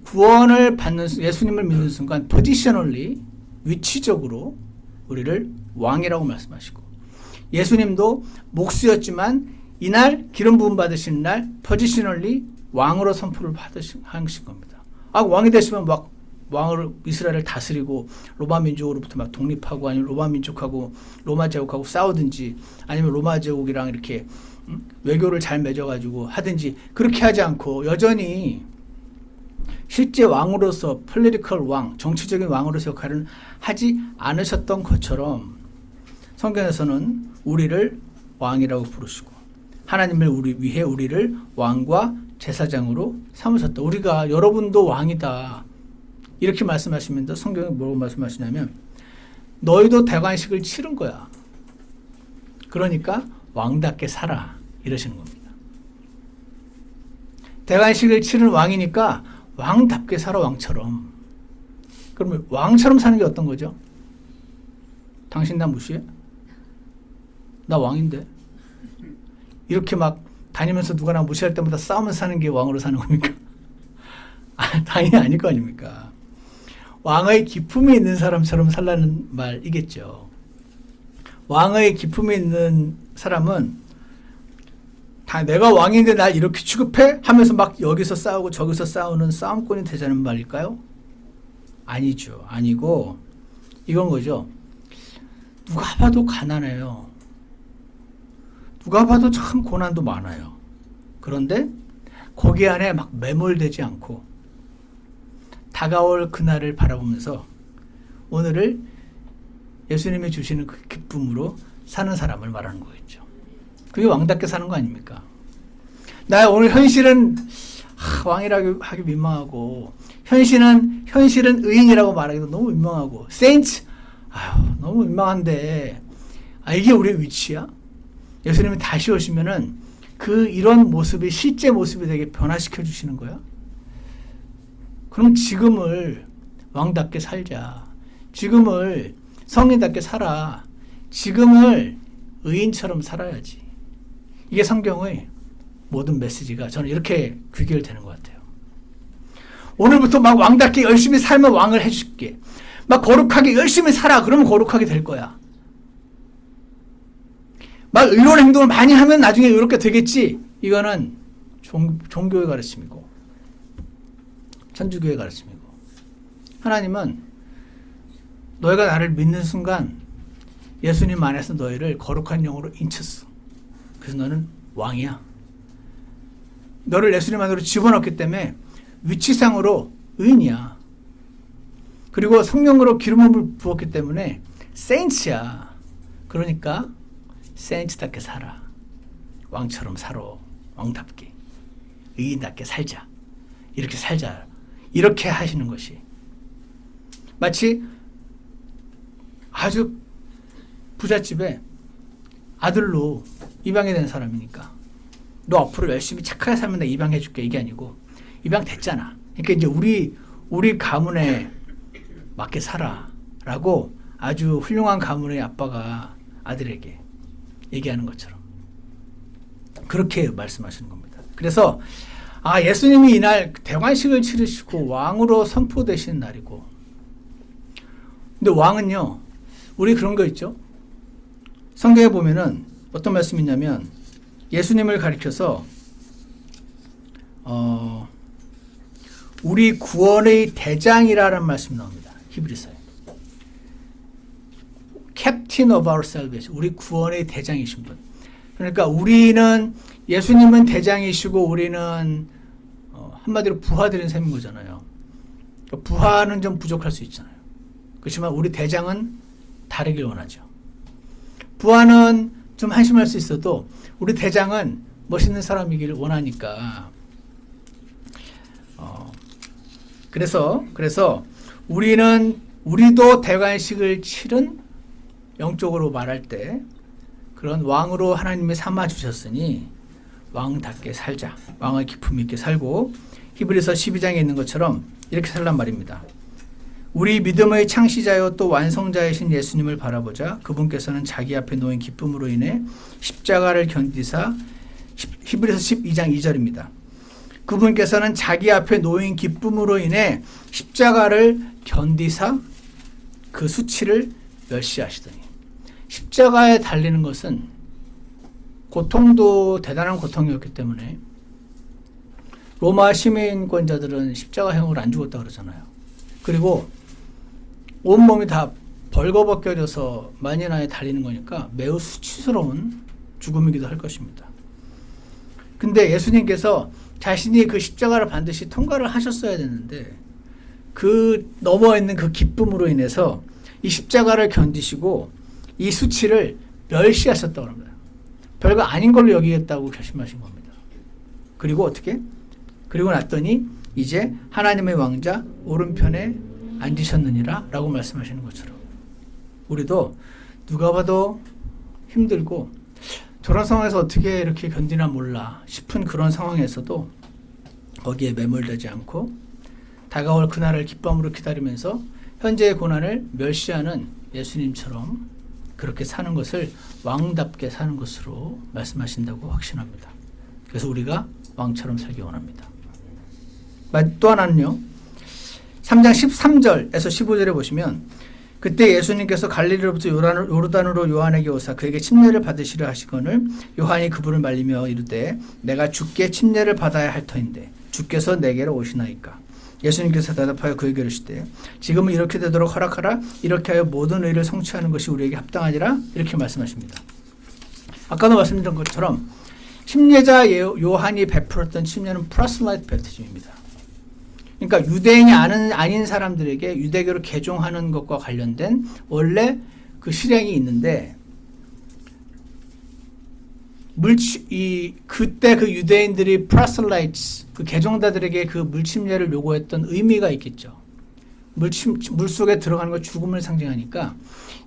구원을 받는 예수님을 믿는 순간 positionally 위치적으로 우리를 왕이라고 말씀하시고 예수님도 목수였지만 이날 기름 부음 받으시는 날 positionally 왕으로 선포를 하신 겁니다. 왕이 되시면 막 왕으로 이스라엘을 다스리고 로마 민족으로부터 막 독립하고 아니면 로마 민족하고 로마 제국하고 싸우든지 아니면 로마 제국이랑 이렇게 외교를 잘 맺어가지고 하든지 그렇게 하지 않고 여전히 실제 왕으로서 political 왕, 정치적인 왕으로서 역할을 하지 않으셨던 것처럼 성경에서는 우리를 왕이라고 부르시고 하나님을 위해 우리를 왕과 제사장으로 삼으셨다. 우리가 여러분도 왕이다. 이렇게 말씀하시면서 성경에 뭐라고 말씀하시냐면 너희도 대관식을 치른 거야. 그러니까 왕답게 살아. 이러시는 겁니다. 대관식을 치른 왕이니까 왕답게 살아 왕처럼. 그러면 왕처럼 사는 게 어떤 거죠? 당신 나 무시해? 나 왕인데. 이렇게 막 다니면서 누가 나 무시할 때마다 싸우면서 사는 게 왕으로 사는 겁니까? 당연히 아닐 거 아닙니까? 왕의 기품이 있는 사람처럼 살라는 말이겠죠. 왕의 기품이 있는 사람은 다 내가 왕인데 날 이렇게 취급해? 하면서 막 여기서 싸우고 저기서 싸우는 싸움꾼이 되자는 말일까요? 아니죠. 아니고 이건 거죠. 누가 봐도 가난해요. 누가 봐도 참 고난도 많아요. 그런데 거기 안에 막 매몰되지 않고 다가올 그날을 바라보면서 오늘을 예수님이 주시는 그 기쁨으로 사는 사람을 말하는 거겠죠. 그게 왕답게 사는 거 아닙니까? 나 오늘 현실은 왕이라고 하기 민망하고 현실은 의인이라고 말하기도 너무 민망하고 saints 너무 민망한데 이게 우리의 위치야? 예수님이 다시 오시면은 이런 모습이 실제 모습이 되게 변화시켜 주시는 거야? 그럼 지금을 왕답게 살자. 지금을 성인답게 살아. 지금을 의인처럼 살아야지. 이게 성경의 모든 메시지가 저는 이렇게 귀결되는 것 같아요. 오늘부터 막 왕답게 열심히 살면 왕을 해줄게. 막 거룩하게 열심히 살아. 그러면 거룩하게 될 거야. 막 의로운 행동을 많이 하면 나중에 의롭게 되겠지. 이거는 종교의 가르침이고 천주교의 가르침이고 하나님은 너희가 나를 믿는 순간 예수님 안에서 너희를 거룩한 영으로 인쳤어. 그래서 너는 왕이야. 너를 예수님 안으로 집어넣기 때문에 위치상으로 의인이야. 그리고 성령으로 기름을 부었기 때문에 세인츠야. 그러니까 세인츠답게 살아. 왕처럼 살아. 왕답게. 의인답게 살자. 이렇게 살자. 이렇게 하시는 것이 마치 아주 부잣집에 아들로 입양이 된 사람이니까 너 앞으로 열심히 착하게 살면 내가 입양해 줄게 이게 아니고 입양 됐잖아. 그러니까 이제 우리 가문에 맞게 살아라고 아주 훌륭한 가문의 아빠가 아들에게 얘기하는 것처럼 그렇게 말씀하시는 겁니다. 그래서 예수님이 이날 대관식을 치르시고 왕으로 선포되신 날이고. 근데 왕은요, 우리 그런 거 있죠? 성경에 보면은 어떤 말씀이 있냐면 예수님을 가리켜서 우리 구원의 대장이라는 말씀이 나옵니다. 히브리서에. Captain of our salvation. 우리 구원의 대장이신 분. 그러니까 우리는 예수님은 대장이시고 우리는 한마디로 부하드린 셈인 거잖아요. 그러니까 부하는 좀 부족할 수 있잖아요. 그렇지만 우리 대장은 다르길 원하죠. 부하는 좀 한심할 수 있어도 우리 대장은 멋있는 사람이길 원하니까. 그래서 우리도 대관식을 치른 영적으로 말할 때 그런 왕으로 하나님이 삼아 주셨으니 왕답게 살자. 왕의 기품 있게 살고 히브리서 12장에 있는 것처럼 이렇게 살란 말입니다. 우리 믿음의 창시자요 또 완성자이신 예수님을 바라보자. 그분께서는 자기 앞에 놓인 기쁨으로 인해 십자가를 견디사 히브리서 12장 2절입니다. 그분께서는 자기 앞에 놓인 기쁨으로 인해 십자가를 견디사 그 수치를 멸시하시더니. 십자가에 달리는 것은 고통도 대단한 고통이었기 때문에 로마 시민권자들은 십자가형으로 안 죽었다 그러잖아요. 그리고 온몸이 다 벌거벗겨져서 만연하에 달리는 거니까 매우 수치스러운 죽음이기도 할 것입니다. 근데 예수님께서 자신이 그 십자가를 반드시 통과를 하셨어야 되는데 그 넘어 있는 그 기쁨으로 인해서 이 십자가를 견디시고 이 수치를 멸시하셨다고 합니다. 별거 아닌 걸로 여기겠다고 결심하신 겁니다. 그리고 어떻게? 그리고 났더니 이제 하나님의 왕자 오른편에 앉으셨느니라 라고 말씀하시는 것처럼 우리도 누가 봐도 힘들고 저런 상황에서 어떻게 이렇게 견디나 몰라 싶은 그런 상황에서도 거기에 매몰되지 않고 다가올 그날을 기쁨으로 기다리면서 현재의 고난을 멸시하는 예수님처럼 그렇게 사는 것을 왕답게 사는 것으로 말씀하신다고 확신합니다. 그래서 우리가 왕처럼 살기 원합니다. 또 하나는요. 3장 13절에서 15절에 보시면 그때 예수님께서 갈릴리로부터 요르단으로 요한에게 오사 그에게 침례를 받으시려 하시거늘 요한이 그분을 말리며 이르되 내가 주께 침례를 받아야 할 터인데 주께서 내게로 오시나이까. 예수님께서 대답하여 그에게 이르시되 지금은 이렇게 되도록 허락하라. 이렇게 하여 모든 의를 성취하는 것이 우리에게 합당하니라. 이렇게 말씀하십니다. 아까도 말씀드린 것처럼 침례자 요한이 베풀었던 침례는 프로셀라이트 배티즘입니다. 그러니까 유대인이 아닌 사람들에게 유대교를 개종하는 것과 관련된 원래 그 실행이 있는데 그때 그 유대인들이 프로셀라이트 그 개종자들에게 그 물침례를 요구했던 의미가 있겠죠. 물속에 들어가는 거 죽음을 상징하니까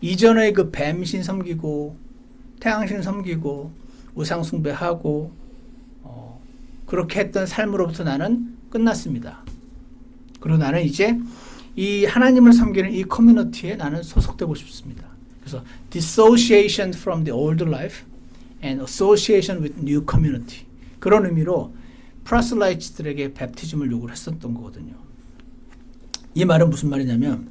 이전의 그 뱀신 섬기고 태양신 섬기고 우상 숭배하고 그렇게 했던 삶으로부터 나는 끝났습니다. 그리고 나는 이제 이 하나님을 섬기는 이 커뮤니티에 나는 소속되고 싶습니다. 그래서 dissociation from the old life and association with new community. 그런 의미로 프로셀라이트들에게 뱀티즘을 요구를 했었던 거거든요. 이 말은 무슨 말이냐면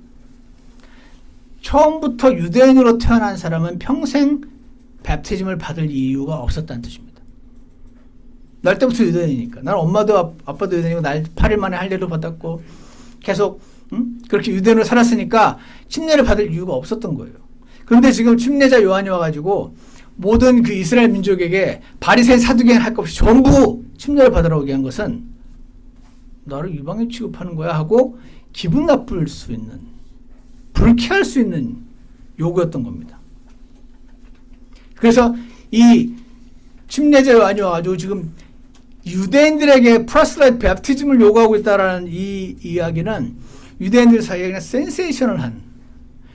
처음부터 유대인으로 태어난 사람은 평생 뱀티즘을 받을 이유가 없었다는 뜻입니다. 날 때부터 유대인이니까. 난 엄마도 아빠도 유대인이고 날 8일 만에 할례를 받았고 계속 그렇게 유대인으로 살았으니까 침례를 받을 이유가 없었던 거예요. 그런데 지금 침례자 요한이 와가지고 모든 그 이스라엘 민족에게 바리새인 사두개인 할 것 없이 전부 침례를 받으라고 얘기한 것은 나를 이방인 취급하는 거야 하고 기분 나쁠 수 있는 불쾌할 수 있는 요구였던 겁니다. 그래서 이 침례자 요한이 와가지고 지금 유대인들에게 프로셀라이트 뱀티즘을 요구하고 있다라는 이 이야기는 유대인들 사이에 그냥 센세이셔널한,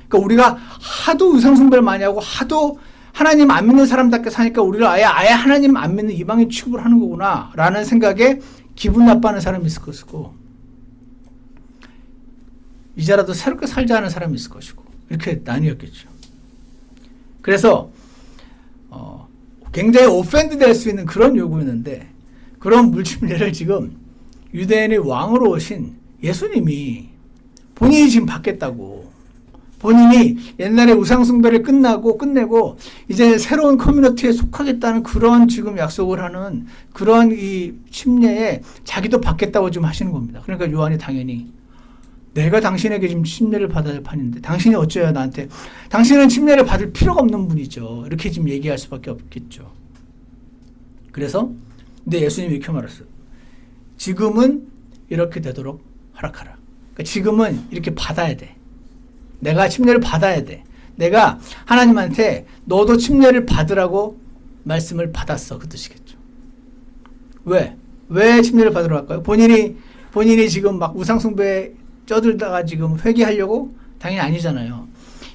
그러니까 우리가 하도 우상숭배를 많이 하고 하도 하나님 안 믿는 사람답게 사니까 우리를 아예 하나님 안 믿는 이방인 취급을 하는 거구나 라는 생각에 기분 나빠하는 사람이 있을 것이고 이제라도 새롭게 살자 하는 사람이 있을 것이고 이렇게 나뉘었겠죠. 그래서 굉장히 오펜드 될 수 있는 그런 요구였는데 그런 물침례를 지금 유대인의 왕으로 오신 예수님이 본인이 지금 받겠다고, 본인이 옛날에 우상숭배를 끝내고 이제 새로운 커뮤니티에 속하겠다는 그런 지금 약속을 하는 그런 이 침례에 자기도 받겠다고 지금 하시는 겁니다. 그러니까 요한이 당연히 내가 당신에게 지금 침례를 받아야 할 판인데 당신이 어쩌야 나한테, 당신은 침례를 받을 필요가 없는 분이죠. 이렇게 지금 얘기할 수밖에 없겠죠. 그래서 근데 예수님이 이렇게 말했어요. 지금은 이렇게 되도록 허락하라. 그러니까 지금은 이렇게 받아야 돼. 내가 침례를 받아야 돼. 내가 하나님한테 너도 침례를 받으라고 말씀을 받았어. 그 뜻이겠죠. 왜? 왜 침례를 받으러 갈까요? 본인이 지금 막 우상숭배에 쩌들다가 지금 회개하려고? 당연히 아니잖아요.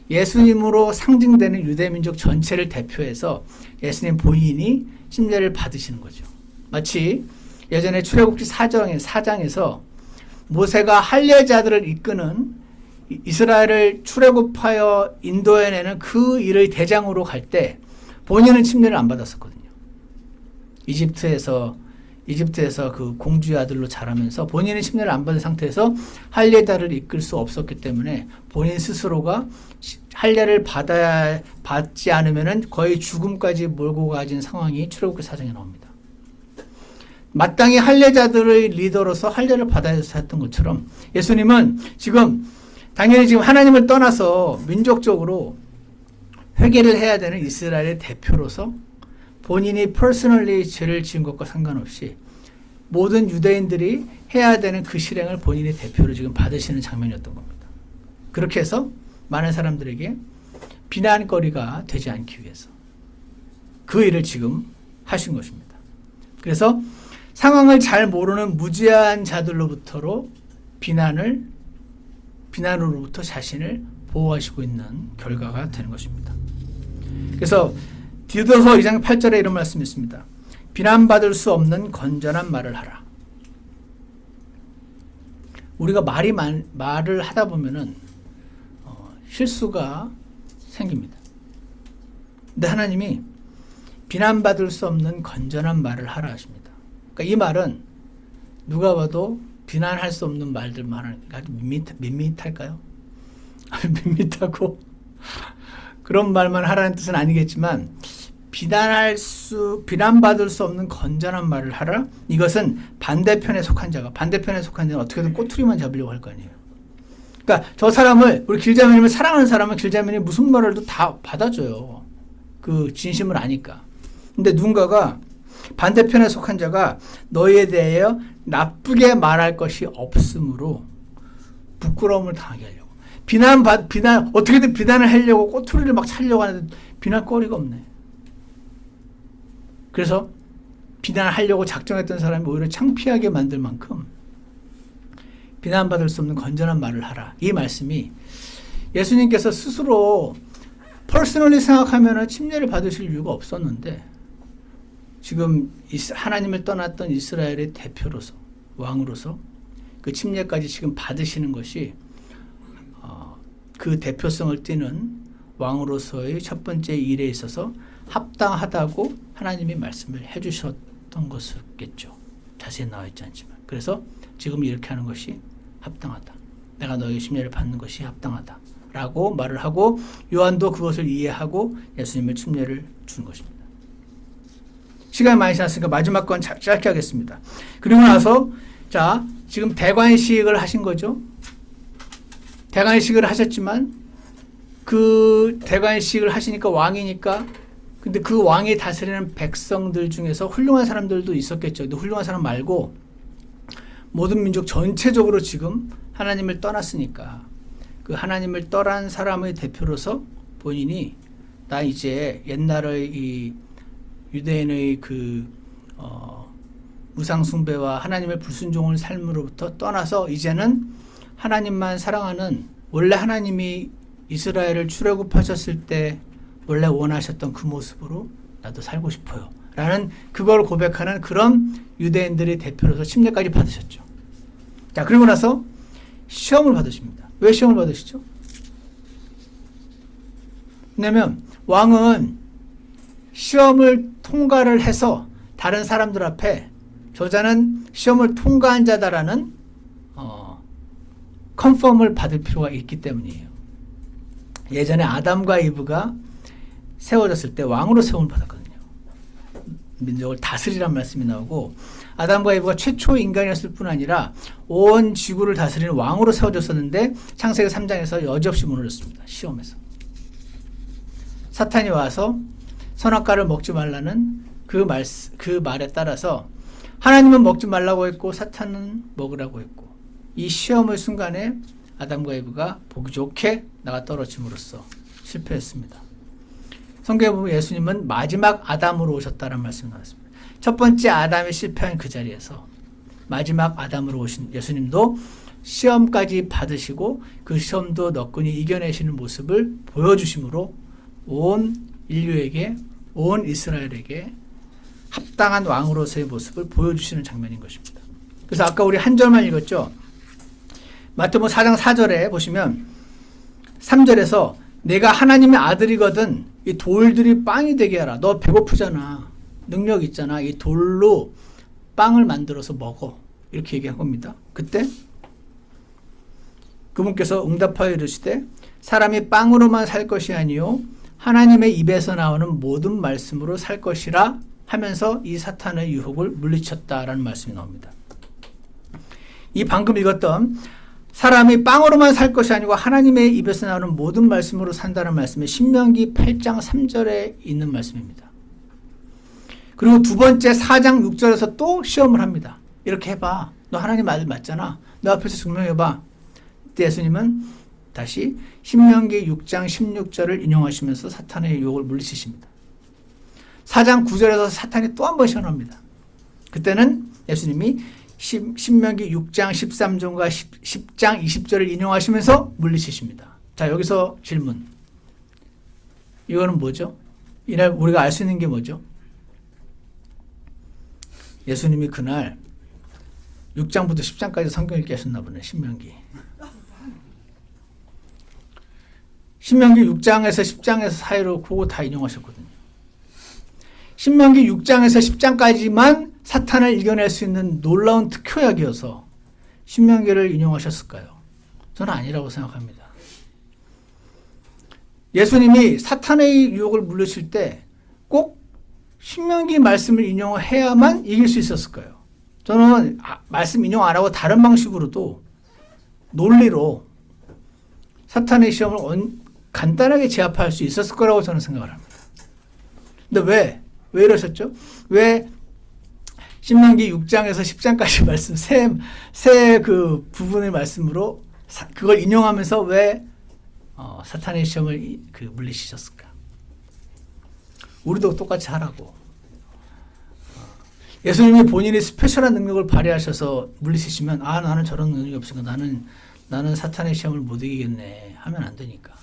예수님으로 상징되는 유대민족 전체를 대표해서 예수님 본인이 침례를 받으시는 거죠. 마치 예전에 출애굽기 4장에서 모세가 할례자들을 이끄는 이스라엘을 출애굽하여 인도해내는 그 일의 대장으로 갈 때 본인은 침례를 안 받았었거든요. 이집트에서 그 공주의 아들로 자라면서 본인은 침례를 안 받은 상태에서 할례자를 이끌 수 없었기 때문에 본인 스스로가 할례를 받지 않으면은 거의 죽음까지 몰고 가진 상황이 출애굽기 4장에 나옵니다. 마땅히 할례자들의 리더로서 할례를 받아야 했던 것처럼 예수님은 지금 당연히 지금 하나님을 떠나서 민족적으로 회개를 해야 되는 이스라엘의 대표로서 본인이 퍼스널리 죄를 지은 것과 상관없이 모든 유대인들이 해야 되는 그 실행을 본인이 대표로 지금 받으시는 장면이었던 겁니다. 그렇게 해서 많은 사람들에게 비난거리가 되지 않기 위해서 그 일을 지금 하신 것입니다. 그래서 상황을 잘 모르는 무지한 자들로부터로 비난으로부터 자신을 보호하시고 있는 결과가 되는 것입니다. 그래서 디도서 2장 8절에 이런 말씀이 있습니다. 비난받을 수 없는 건전한 말을 하라. 우리가 말을 하다 보면은 실수가 생깁니다. 근데 하나님이 비난받을 수 없는 건전한 말을 하라 하십니다. 그러니까 이 말은 누가 봐도 비난할 수 없는 말들 말하는, 아주 밋밋할까요? 밋밋하고 그런 말만 하라는 뜻은 아니겠지만 비난받을 수 없는 건전한 말을 하라. 이것은 반대편에 속한 자가 어떻게든 꼬투리만 잡으려고 할 거 아니에요. 그러니까 저 사람을, 우리 길자매님을 사랑하는 사람은 길자매님이 무슨 말을 해도 다 받아줘요. 그 진심을 아니까. 근데 누군가가 반대편에 속한 자가 너희에 대하여 나쁘게 말할 것이 없으므로 부끄러움을 당하게 하려고. 어떻게든 비난을 하려고 꼬투리를 막 차려고 하는데 비난거리가 없네. 그래서 비난하려고 작정했던 사람이 오히려 창피하게 만들 만큼 비난받을 수 없는 건전한 말을 하라. 이 말씀이 예수님께서 스스로 퍼스널리 생각하면 침례를 받으실 이유가 없었는데 지금 하나님을 떠났던 이스라엘의 대표로서, 왕으로서 그 침례까지 지금 받으시는 것이 그 대표성을 띠는 왕으로서의 첫 번째 일에 있어서 합당하다고 하나님이 말씀을 해주셨던 것이겠죠. 자세히 나와 있지 않지만. 그래서 지금 이렇게 하는 것이 합당하다. 내가 너의 침례를 받는 것이 합당하다. 라고 말을 하고 요한도 그것을 이해하고 예수님의 침례를 준 것입니다. 시간이 많이 지났으니까 마지막 건 짧게 하겠습니다. 그리고 나서 자 지금 대관식을 하신 거죠. 대관식을 하셨지만 그 대관식을 하시니까 왕이니까 근데 그 왕이 다스리는 백성들 중에서 훌륭한 사람들도 있었겠죠. 근데 훌륭한 사람 말고 모든 민족 전체적으로 지금 하나님을 떠났으니까 그 하나님을 떠난 사람의 대표로서 본인이 나 이제 옛날의 이 유대인의 그 무상숭배와 하나님의 불순종을 삶으로부터 떠나서 이제는 하나님만 사랑하는, 원래 하나님이 이스라엘을 출애굽하셨을 때 원래 원하셨던 그 모습으로 나도 살고 싶어요 라는 그걸 고백하는 그런 유대인들의 대표로서 침례까지 받으셨죠. 자, 그리고 나서 시험을 받으십니다. 왜 시험을 받으시죠? 왜냐하면 왕은 시험을 통과를 해서 다른 사람들 앞에 저자는 시험을 통과한 자다라는 컨펌을 받을 필요가 있기 때문이에요. 예전에 아담과 이브가 세워졌을 때 왕으로 세움을 받았거든요. 민족을 다스리란 말씀이 나오고 아담과 이브가 최초 인간이었을 뿐 아니라 온 지구를 다스리는 왕으로 세워졌었는데 창세기 3장에서 여지없이 무너졌습니다. 시험에서. 사탄이 와서 선악과를 먹지 말라는 그 말에 따라서 하나님은 먹지 말라고 했고 사탄은 먹으라고 했고 이 시험의 순간에 아담과 이브가 보기 좋게 나가 떨어짐으로써 실패했습니다. 성경에 보면 예수님은 마지막 아담으로 오셨다는 말씀이 나왔습니다. 첫 번째 아담이 실패한 그 자리에서 마지막 아담으로 오신 예수님도 시험까지 받으시고 그 시험도 너끈히 이겨내시는 모습을 보여주심으로 온 인류에게 온 이스라엘에게 합당한 왕으로서의 모습을 보여주시는 장면인 것입니다. 그래서 아까 우리 한 절만 읽었죠. 마태복음 4장 4절에 보시면 3절에서 내가 하나님의 아들이거든 이 돌들이 빵이 되게 하라. 너 배고프잖아. 능력 있잖아. 이 돌로 빵을 만들어서 먹어. 이렇게 얘기한 겁니다. 그때 그분께서 응답하여 이르시되 사람이 빵으로만 살 것이 아니요 하나님의 입에서 나오는 모든 말씀으로 살 것이라 하면서 이 사탄의 유혹을 물리쳤다라는 말씀이 나옵니다. 이 방금 읽었던 사람이 빵으로만 살 것이 아니고 하나님의 입에서 나오는 모든 말씀으로 산다는 말씀은 신명기 8장 3절에 있는 말씀입니다. 그리고 두 번째 4장 6절에서 또 시험을 합니다. 이렇게 해봐. 너 하나님 말 맞잖아. 너 앞에서 증명해봐. 그때 예수님은 다시 신명기 6장 16절을 인용하시면서 사탄의 유혹을 물리치십니다. 4장 9절에서 사탄이 또 한 번 시험합니다. 그때는 예수님이 신명기 6장 13절과 10장 20절을 인용하시면서 물리치십니다. 자, 여기서 질문. 이거는 뭐죠? 이날 우리가 알 수 있는 게 뭐죠? 예수님이 그날 6장부터 10장까지 성경 읽게 하셨나 보네. 신명기 6장에서 10장에서 사이로 그거 다 인용하셨거든요. 신명기 6장에서 10장까지만 사탄을 이겨낼 수 있는 놀라운 특효약이어서 신명기를 인용하셨을까요? 저는 아니라고 생각합니다. 예수님이 사탄의 유혹을 물리칠 때 꼭 신명기 말씀을 인용해야만 이길 수 있었을까요? 저는 말씀 인용 안 하고 다른 방식으로도 논리로 사탄의 시험을 간단하게 제압할 수 있었을 거라고 저는 생각을 합니다. 근데 왜 이러셨죠? 왜 신명기 6장에서 10장까지 말씀 새 그 부분의 말씀으로 그걸 인용하면서 왜 사탄의 시험을 물리치셨을까? 우리도 똑같이 하라고. 예수님이 본인이 스페셜한 능력을 발휘하셔서 물리치시면 나는 저런 능력이 없으니까 나는 사탄의 시험을 못 이기겠네 하면 안 되니까.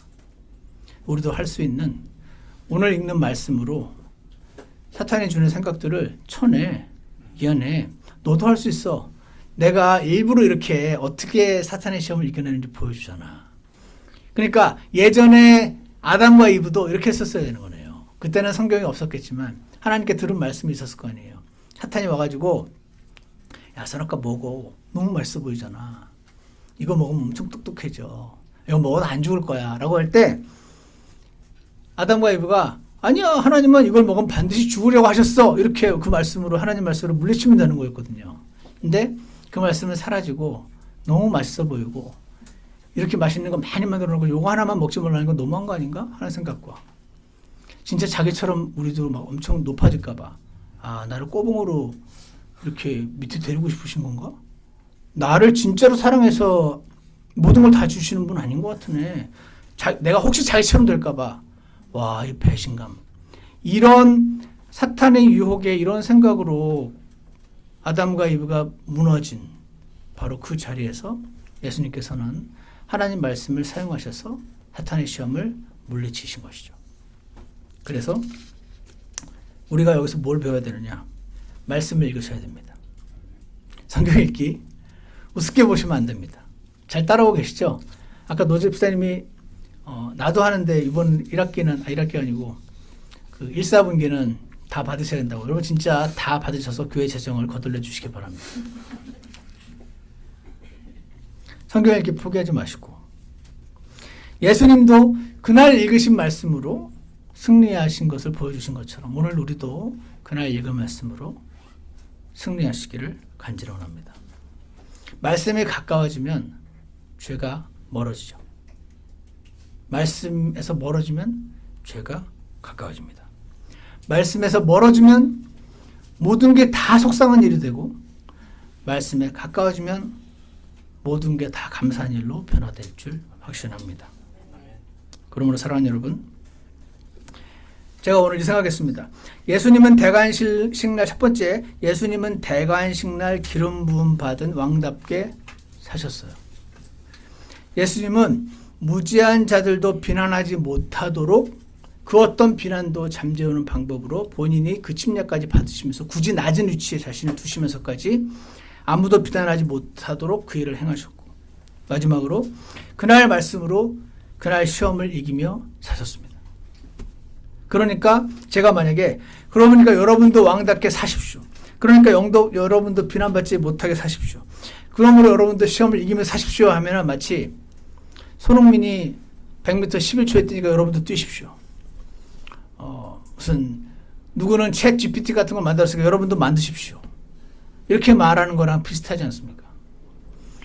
우리도 할 수 있는 오늘 읽는 말씀으로 사탄이 주는 생각들을 쳐내, 이겨내. 너도 할 수 있어. 내가 일부러 이렇게 어떻게 사탄의 시험을 이겨내는지 보여주잖아. 그러니까 예전에 아담과 이브도 이렇게 했었어야 되는 거네요. 그때는 성경이 없었겠지만 하나님께 들은 말씀이 있었을 거 아니에요. 사탄이 와가지고 야 선악과 먹어. 너무 맛있어 보이잖아. 이거 먹으면 엄청 똑똑해져. 이거 먹어도 안 죽을 거야. 라고 할 때 아담과 이브가 아니야 하나님은 이걸 먹으면 반드시 죽으려고 하셨어. 이렇게 그 말씀으로 하나님 말씀으로 물리치면 되는 거였거든요. 근데 그 말씀은 사라지고 너무 맛있어 보이고 이렇게 맛있는 거 많이 만들어 놓고 요거 하나만 먹지 말라는 건 너무한 거 아닌가 하는 생각과 진짜 자기처럼 우리도 막 엄청 높아질까 봐 나를 꼬봉으로 이렇게 밑에 데리고 싶으신 건가? 나를 진짜로 사랑해서 모든 걸 다 주시는 분 아닌 것 같으네. 내가 혹시 자기처럼 될까 봐 와, 이 배신감. 이런 사탄의 유혹에 이런 생각으로 아담과 이브가 무너진 바로 그 자리에서 예수님께서는 하나님 말씀을 사용하셔서 사탄의 시험을 물리치신 것이죠. 그래서 우리가 여기서 뭘 배워야 되느냐? 말씀을 읽으셔야 됩니다. 성경 읽기 우습게 보시면 안 됩니다. 잘 따라오고 계시죠? 아까 노재 집사님이 나도 하는데 이번 1학기는 1학기가 아니고 그 1, 4분기는 다 받으셔야 된다고. 여러분 진짜 다 받으셔서 교회 재정을 거들려 주시기 바랍니다. 성경 읽기 포기하지 마시고 예수님도 그날 읽으신 말씀으로 승리하신 것을 보여주신 것처럼 오늘 우리도 그날 읽은 말씀으로 승리하시기를 간절히 원합니다. 말씀에 가까워지면 죄가 멀어지죠. 말씀에서 멀어지면 죄가 가까워집니다. 말씀에서 멀어지면 모든 게 다 속상한 일이 되고 말씀에 가까워지면 모든 게 다 감사한 일로 변화될 줄 확신합니다. 그러므로 사랑하는 여러분, 제가 오늘 이 생각했습니다. 예수님은 대관식날 첫 번째, 예수님은 대관식날 기름 부음 받은 왕답게 사셨어요. 예수님은 무지한 자들도 비난하지 못하도록 그 어떤 비난도 잠재우는 방법으로 본인이 그 침략까지 받으시면서 굳이 낮은 위치에 자신을 두시면서까지 아무도 비난하지 못하도록 그 일을 행하셨고 마지막으로 그날 말씀으로 그날 시험을 이기며 사셨습니다. 그러니까 제가 만약에 그러니까 여러분도 왕답게 사십시오. 그러니까 여러분도 비난받지 못하게 사십시오. 그러므로 여러분도 시험을 이기며 사십시오 하면 마치 손흥민이 100m 11초에 뛰니까 여러분도 뛰십시오. 무슨 누구는 챗 GPT 같은 걸 만들었으니까 여러분도 만드십시오. 이렇게 말하는 거랑 비슷하지 않습니까?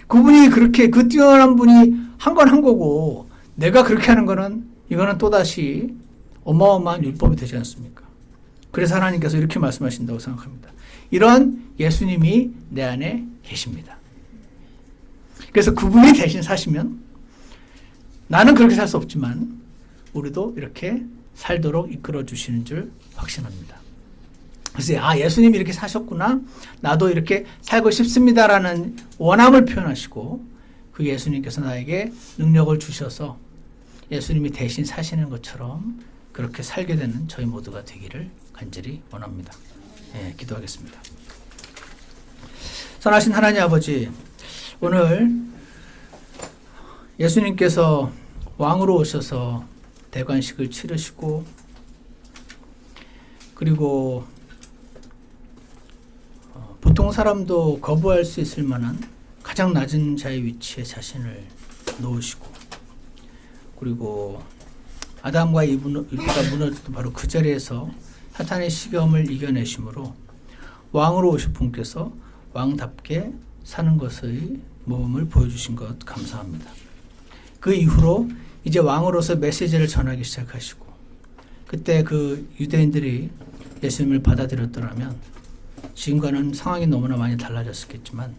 그분이 그렇게 그 뛰어난 분이 한 건 한 거고 내가 그렇게 하는 거는 이거는 또다시 어마어마한 율법이 되지 않습니까? 그래서 하나님께서 이렇게 말씀하신다고 생각합니다. 이런 예수님이 내 안에 계십니다. 그래서 그분이 대신 사시면 나는 그렇게 살 수 없지만 우리도 이렇게 살도록 이끌어 주시는 줄 확신합니다. 그래서 예수님이 이렇게 사셨구나. 나도 이렇게 살고 싶습니다라는 원함을 표현하시고 그 예수님께서 나에게 능력을 주셔서 예수님이 대신 사시는 것처럼 그렇게 살게 되는 저희 모두가 되기를 간절히 원합니다. 기도하겠습니다. 선하신 하나님 아버지, 오늘 예수님께서 왕으로 오셔서 대관식을 치르시고 그리고 보통 사람도 거부할 수 있을 만한 가장 낮은 자의 위치에 자신을 놓으시고 그리고 아담과 이브가 무너졌던 바로 그 자리에서 사탄의 시험을 이겨내심으로 왕으로 오신 분께서 왕답게 사는 것의 모험을 보여주신 것 감사합니다. 그 이후로 이제 왕으로서 메시지를 전하기 시작하시고 그때 그 유대인들이 예수님을 받아들였더라면 지금과는 상황이 너무나 많이 달라졌겠지만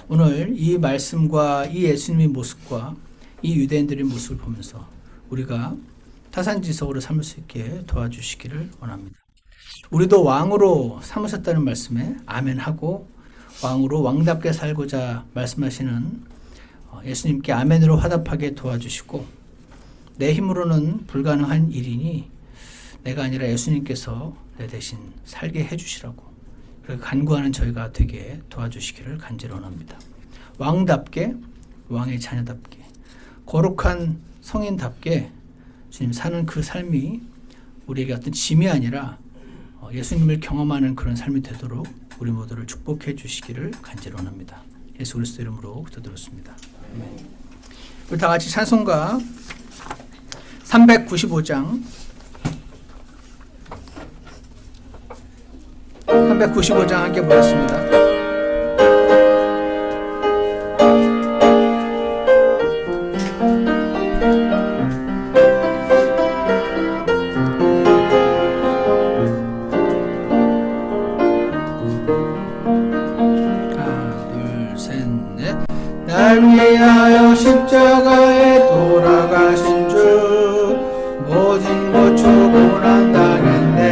오늘 이 말씀과 이 예수님의 모습과 이 유대인들의 모습을 보면서 우리가 타산지석으로 삼을 수 있게 도와주시기를 원합니다. 우리도 왕으로 삼으셨다는 말씀에 아멘하고 왕으로 왕답게 살고자 말씀하시는 예수님께 아멘으로 화답하게 도와주시고 내 힘으로는 불가능한 일이니 내가 아니라 예수님께서 내 대신 살게 해주시라고 그렇게 간구하는 저희가 되게 도와주시기를 간절히 원합니다. 왕답게 왕의 자녀답게 거룩한 성인답게 주님 사는 그 삶이 우리에게 어떤 짐이 아니라 예수님을 경험하는 그런 삶이 되도록 우리 모두를 축복해 주시기를 간절히 원합니다. 예수 그리스도 이름으로 기도드렸습니다. 우리 다 같이 찬송가 395장 395장 함께 보겠습니다. 날 위하여 십자가에 돌아가신 주 모진 고초고 난 당했네.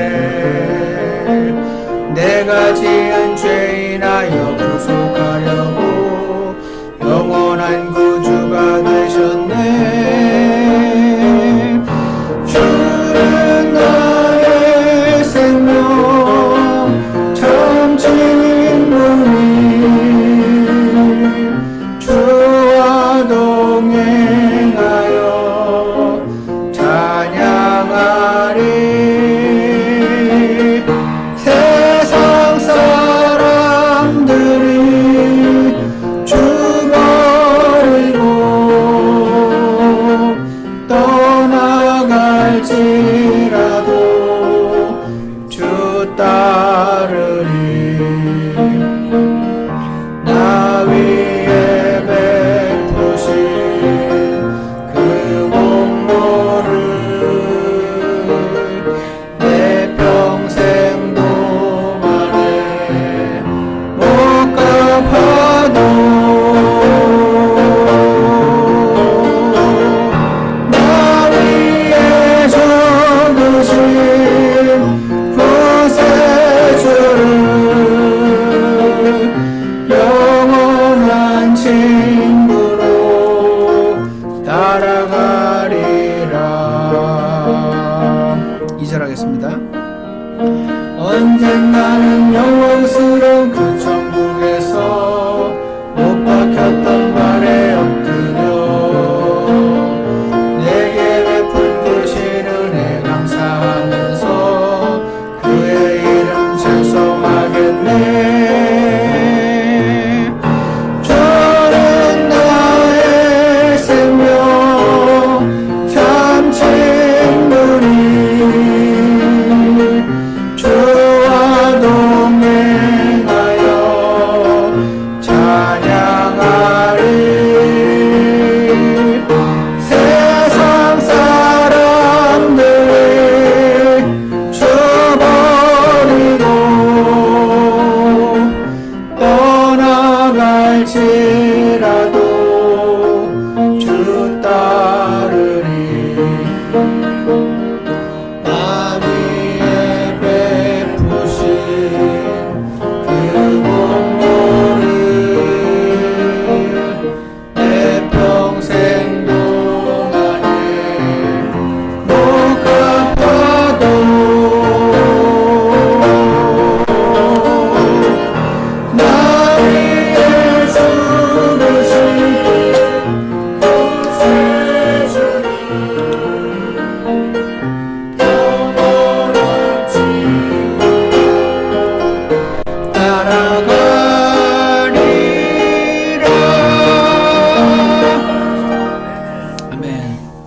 내가 지은 죄인하여 구속하려고 영원한 구주가 되셨네. 주는 나의 생명 참 친구니 주와 동행 따르리. 나 위에 베푸신 그 공로를 내 평생 동안에 못 갚아도 나 위에 적으신 구세주를 영원한 친구로 따라가리라. 2절 하겠습니다. 언젠가는 영광스러운 그 천국에서 못 박혔던 발에 엎드려 내게 베푼 주신 은혜 감사하면서 그의 이름 찬송하겠네. 주는 나의 생명 참 친구니 주와 동행하여 찬양하리. 세상 사람들이 주 버리고 떠나갈지라도 주 따르리. 나 위에 베푸신 그 공로를 내 평생 동안에 못 갚아도 나 위에 주르신 따라가리라. 아멘.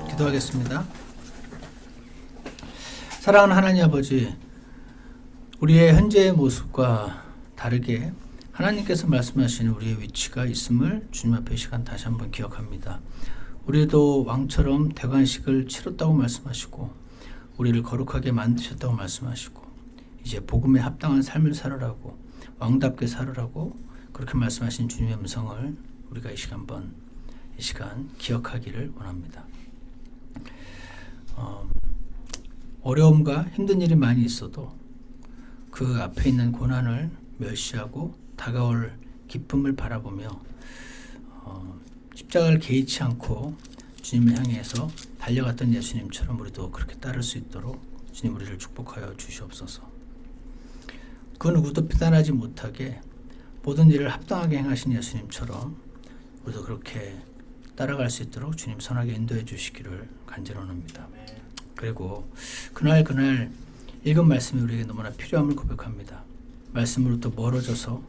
기도하겠습니다. 사랑하는 하나님 아버지, 우리의 현재의 모습과 다르게 하나님께서 말씀하시는 우리의 위치가 있음을 주님 앞에 이 시간 다시 한번 기억합니다. 우리도 왕처럼 대관식을 치렀다고 말씀하시고 우리를 거룩하게 만드셨다고 말씀하시고 이제 복음에 합당한 삶을 살으라고, 왕답게 살으라고 그렇게 말씀하신 주님의 음성을 우리가 이 시간 기억하기를 원합니다. 어려움과 힘든 일이 많이 있어도 그 앞에 있는 고난을 멸시하고 다가올 기쁨을 바라보며 십자가를 개의치 않고 주님을 향해서 달려갔던 예수님처럼 우리도 그렇게 따를 수 있도록 주님 우리를 축복하여 주시옵소서. 그 누구도 비난하지 못하게 모든 일을 합당하게 행하신 예수님처럼 우리도 그렇게 따라갈 수 있도록 주님 선하게 인도해 주시기를 간절히 원합니다. 그리고 그날 읽은 말씀이 우리에게 너무나 필요함을 고백합니다. 말씀으로부터 멀어져서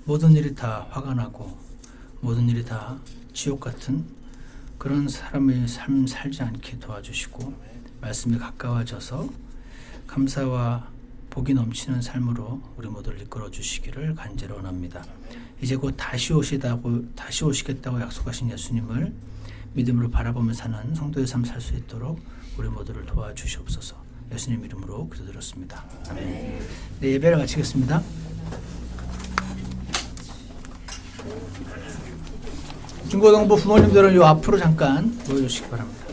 모든 일이 다 화가 나고 모든 일이 다 지옥 같은 그런 사람의 삶 살지 않게 도와주시고 말씀에 가까워져서 감사와 복이 넘치는 삶으로 우리 모두를 이끌어 주시기를 간절히 원합니다. 이제 곧 다시 오시겠다고 약속하신 예수님을 믿음으로 바라보며 사는 성도의 삶 살 수 있도록 우리 모두를 도와주시옵소서. 예수님 이름으로 기도드렸습니다. 아멘. 네, 예배를 마치겠습니다. 중고등부 부모님들은 요 앞으로 잠깐 모여주시기 바랍니다.